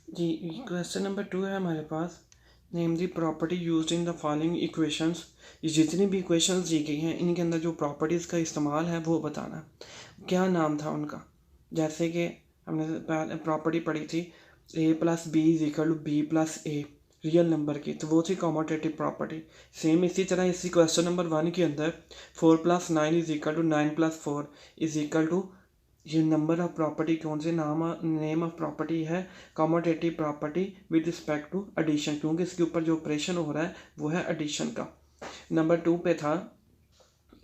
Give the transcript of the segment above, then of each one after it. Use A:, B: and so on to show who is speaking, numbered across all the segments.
A: जी, question number 2 है हमारे पास। Name the property used in the following equations. ये जितनी भी इक्वेशंस दी गई हैं इनके अंदर जो प्रॉपर्टीज़ का इस्तेमाल है वो बताना। क्या नाम था उनका? जैसे कि हमने प्रॉपर्टी पढ़ी थी a plus B is equal to B plus A, real number की, तो वो थी कॉमोटेटिव प्रॉपर्टी। सेम इसी तरह इसी क्वेश्चन नंबर 1 के अंदर 4 plus 9 is equal to 9 plus 4 is equal to, ये नंबर ऑफ प्रॉपर्टी कौन से नेम ऑफ प्रॉपर्टी है? Commutative property with respect to addition, क्योंकि इसके ऊपर जो ऑपरेशन हो रहा है वो है एडिशन का। नंबर 2 पे था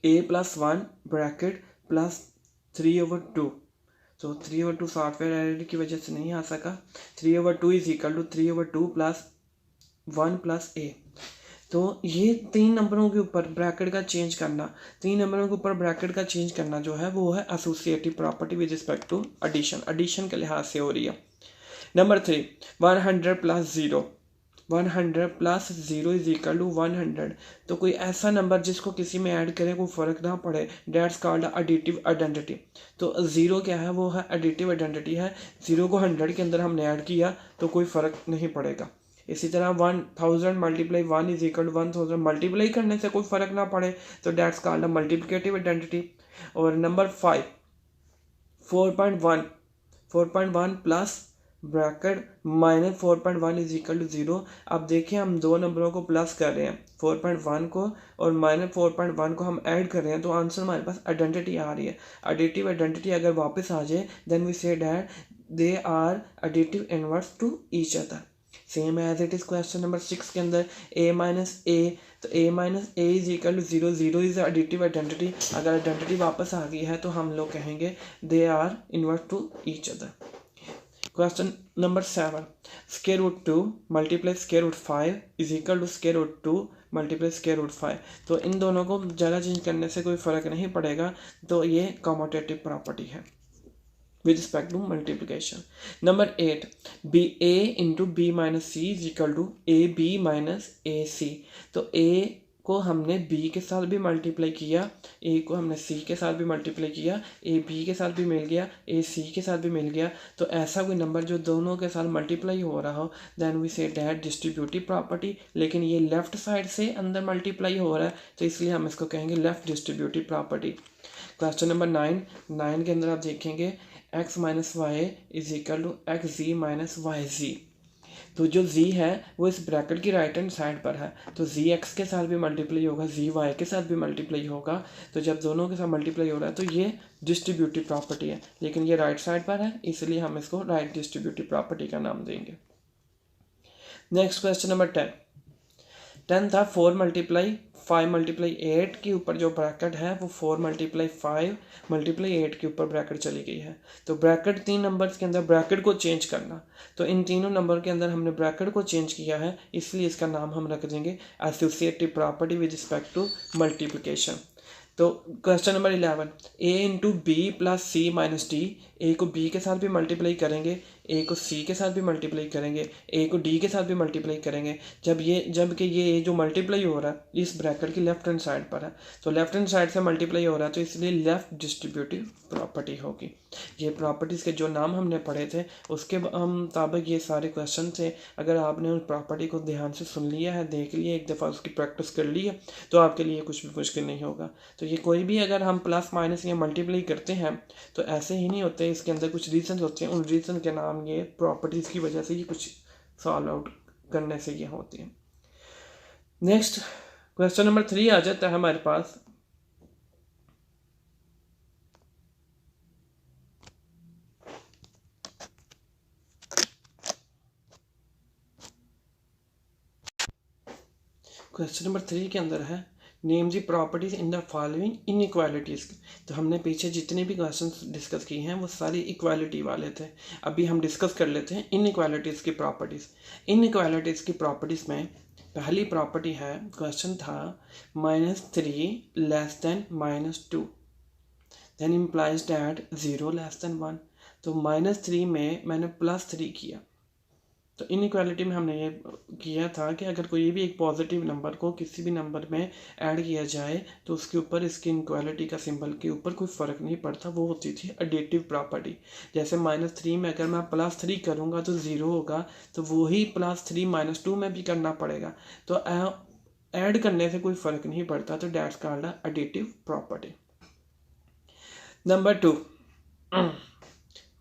A: a प्लस 1 ब्रैकेट प्लस 3/2। तो 3/2 सॉफ्टवेयर एरर की वजह से नहीं आ सका। 3/2 is equal to 3/2 plus 1 plus a. तो ये तीन नंबरों के ऊपर ब्रैकेट का चेंज करना, तीन नंबरों के ऊपर ब्रैकेट का चेंज करना जो है वो है associative property with respect to addition, addition के लिहाज से हो रही है। Number 3 100 plus 0, 100 plus 0 is equal to 100। तो कोई ऐसा नंबर जिसको किसी में ऐड करें कोई फ़र्क ना पड़े, डेट्स कॉल्ड एडिटिव आइडेंटिटी। तो 0 क्या है? वो है एडिटिव आइडेंटिटी है। 0 को 100 के अंदर हमने ऐड किया तो कोई फ़र्क नहीं पड़ेगा। इसी तरह 1000 multiply 1 is equal to 1000, multiply करने से कोई फ़र्क ना पड़े तो डेट्स कॉल्ड मल्टीप्लिकेटिव आइडेंटिटी। और number 5 4.1, 4.1 plus bracket minus 4.1 is equal to 0। अब देखिए हम दो नंबरों को प्लस कर रहे हैं, 4.1 को और माइनस 4.1 को हम ऐड कर रहे हैं, तो आंसर हमारे पास आइडेंटिटी आ रही है। एडिटिव आइडेंटिटी अगर वापस आ जाए then we say that they are additive inverse to each other. Same as it is question number 6 के अंदर a माइनस ए, तो a minus A is equal to 0, 0 is additive identity. अगर identity वापस आ गई है तो हम लोग कहेंगे they are inverse to each other. Question number 7 square root 2 multiply square root 5 is equal to square root 2 multiply square root 5। तो इन दोनों को जगह चेंज करने से कोई फ़र्क नहीं पड़ेगा, तो ये कॉमोटेटिव प्रॉपर्टी है with respect to multiplication. Number 8 b a into b minus c is equal to a b minus a c। तो a को हमने b के साथ भी मल्टीप्लाई किया, a को हमने c के साथ भी मल्टीप्लाई किया, a b के साथ भी मिल गया, a c के साथ भी मिल गया। तो ऐसा कोई नंबर जो दोनों के साथ मल्टीप्लाई हो रहा हो then we say that distributive property. लेकिन ये लेफ्ट साइड से अंदर मल्टीप्लाई हो रहा है तो इसलिए हम इसको कहेंगे left distributive property. Question number 9 के अंदर आप देखेंगे x minus y is equal to x z minus y z. तो जो z है वो इस ब्रैकेट की राइट हैंड साइड पर है, तो z x के साथ भी मल्टीप्लाई होगा, z y के साथ भी मल्टीप्लाई होगा। तो जब दोनों के साथ मल्टीप्लाई हो रहा है तो ये डिस्ट्रीब्यूटिव प्रॉपर्टी है, लेकिन ये राइट साइड पर है इसलिए हम इसको राइट डिस्ट्रीब्यूटिव प्रॉपर्टी का नाम देंगे। नेक्स्ट क्वेश्चन नंबर 10 था 4 मल्टीप्लाई 5 मल्टीप्लाई 8 के ऊपर जो ब्रैकेट है वो 4 मल्टीप्लाई 5 मल्टीप्लाई 8 के ऊपर ब्रैकेट चली गई है। तो ब्रैकेट तीन नंबर्स के अंदर ब्रैकेट को चेंज करना, तो इन तीनों नंबर के अंदर हमने ब्रैकेट को चेंज किया है इसलिए इसका नाम हम रख देंगे associative property with respect to multiplication. तो question number 11 a into b plus c minus d, a को b के साथ भी मल्टीप्लाई करेंगे, a को c के साथ भी मल्टीप्लाई करेंगे, a को d के साथ भी मल्टीप्लाई करेंगे। जबकि ये जो मल्टीप्लाई हो रहा है इस ब्रैकेट की लेफ्ट हैंड साइड पर है, तो लेफ्ट हैंड साइड से मल्टीप्लाई हो रहा है तो इसलिए लेफ्ट डिस्ट्रीब्यूटिव प्रॉपर्टी होगी। ये प्रॉपर्टीज़ के जो नाम हमने पढ़े थे उसके मुताबिक ये सारे क्वेश्चन थे। अगर आपने उन प्रॉपर्टी को ध्यान से सुन लिया है, देख लिया, एक दफ़ा उसकी प्रैक्टिस कर ली है तो आपके लिए कुछ भी मुश्किल नहीं होगा। तो ये कोई भी अगर हम प्लस माइनस या मल्टीप्लाई करते हैं तो ऐसे ही नहीं होते, इसके अंदर कुछ रीजन होते हैं, उन रीजन के नाम ये प्रॉपर्टीज़ की वजह से ये कुछ सॉल्व आउट करने से ये होती है। नेक्स्ट क्वेश्चन नंबर 3 आ जाता है हमारे पास। क्वेश्चन नंबर 3 के अंदर है name the properties in the following inequalities. तो हमने पीछे जितने भी क्वेश्चन डिस्कस किए हैं वो सारी इक्वालिटी वाले थे। अभी हम डिस्कस कर लेते हैं इनइक्वालिटीज़ की प्रॉपर्टीज़। इनइक्वालिटीज़ की प्रॉपर्टीज़ में पहली प्रॉपर्टी है, क्वेश्चन था -3 less than -2 then implies that 0 less than 1। तो -3 में मैंने +3 किया तो इनइक्वालिटी में हमने ये किया था कि अगर कोई भी एक पॉजिटिव नंबर को किसी भी नंबर में ऐड किया जाए तो उसके ऊपर इसकी इनइक्वालिटी का सिंबल के ऊपर कोई फ़र्क नहीं पड़ता, वो होती थी एडिटिव प्रॉपर्टी। जैसे -3 में अगर मैं +3 करूँगा तो 0 होगा, तो वही +3 -2 में भी करना पड़ेगा, तो ऐड करने से कोई फ़र्क नहीं पड़ता, तो that's called additive property. Number 2,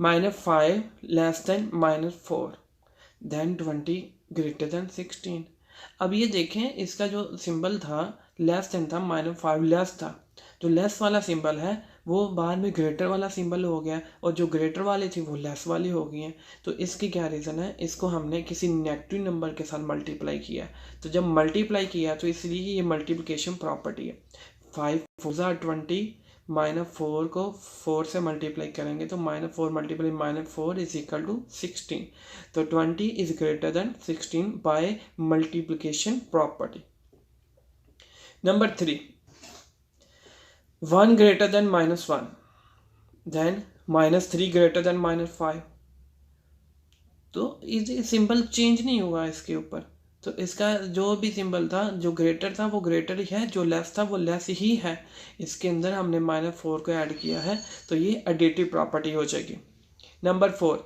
A: -5 less than -4 then 20 greater than 16। अब ये देखें, इसका जो सिंबल था लेस देन था, -5 लेस था, जो लेस वाला सिंबल है वो बाद में ग्रेटर वाला सिंबल हो गया, और जो ग्रेटर वाली थी वो लेस वाली हो गई हैं। तो इसकी क्या रीज़न है, इसको हमने किसी नेगेटिव नंबर के साथ मल्टीप्लाई किया, तो जब मल्टीप्लाई किया तो इसलिए ये मल्टीप्लिकेशन प्रॉपर्टी है। 5 4 20, -4 को 4 से मल्टीप्लाई करेंगे तो -4 मल्टीप्लाई -4 इज इक्वल टू 16। तो 20 is greater than 16 by multiplication property. Number 3, 1 greater than -1 then -3 greater than -5। तो ये सिंबल चेंज नहीं हुआ इसके ऊपर, तो इसका जो भी सिंबल था, जो ग्रेटर था वो ग्रेटर ही है, जो लेस था वो लेस ही है। इसके अंदर हमने -4 को ऐड किया है, तो ये एडिटिव प्रॉपर्टी हो जाएगी। Number 4,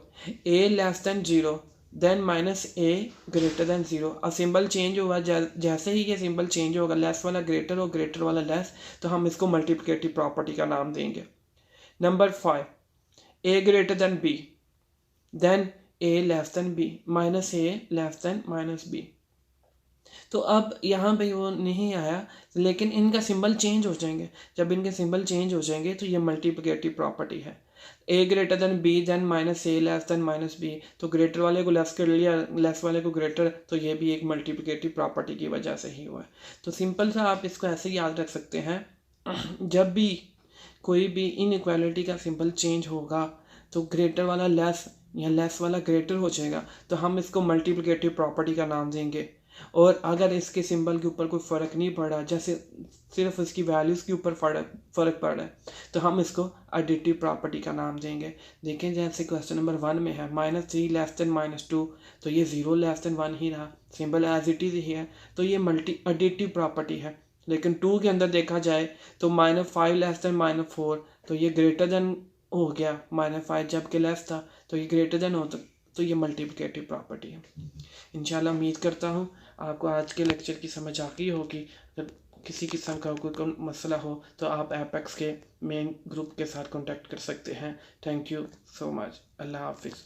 A: a less than 0 then -a greater than 0। अब सिंबल चेंज हुआ, जैसे ही ये सिंबल चेंज होगा, लेस वाला ग्रेटर और ग्रेटर वाला लेस, तो हम इसको मल्टीप्लिकेटिव प्रॉपर्टी का नाम देंगे। Number 5, a greater than b then a less than b -a less than -b। तो अब यहाँ पे वो नहीं आया, लेकिन इनका सिंबल चेंज हो जाएंगे। जब इनके सिंबल चेंज हो जाएंगे तो ये मल्टीप्लिकेटिव प्रॉपर्टी है। a greater than b then -a less than -b, तो ग्रेटर वाले को लेस कर लिया, लेस वाले को ग्रेटर, तो ये भी एक मल्टीप्लिकेटिव प्रॉपर्टी की वजह से ही हुआ है। तो सिंपल सा आप इसको ऐसे याद रख सकते हैं, जब भी कोई भी इनइक्वालिटी का सिंबल चेंज होगा तो ग्रेटर वाला लेस या लेस वाला ग्रेटर हो जाएगा, तो हम इसको मल्टीप्लिकेटिव प्रॉपर्टी का नाम देंगे। और अगर इसके सिंबल के ऊपर कोई फ़र्क नहीं पड़ा, जैसे सिर्फ इसकी वैल्यूज़ के ऊपर फ़र्क पड़ रहा है, तो हम इसको एडिटिव प्रॉपर्टी का नाम देंगे। देखें, जैसे क्वेश्चन नंबर 1 में है -3 लेस देन -2, तो ये 0 लेस देन 1 ही रहा, सिंबल एज इट इज़ ही है, तो ये एडिटिव प्रॉपर्टी है। लेकिन 2 के अंदर देखा जाए तो -5 लेस देन -4, तो ये ग्रेटर देन हो गया, -5 जबकि लेस था, तो ये ग्रेटर देन हो, तो ये मल्टीप्लिकेटिव प्रॉपर्टी है। इंशाल्लाह उम्मीद करता हूँ आपको आज के लेक्चर की समझ आ गई होगी। अगर किसी किस्म का कोई मसला हो तो आप एपेक्स के मेन ग्रुप के साथ कांटेक्ट कर सकते हैं। Thank you so much. अल्लाह हाफिज़।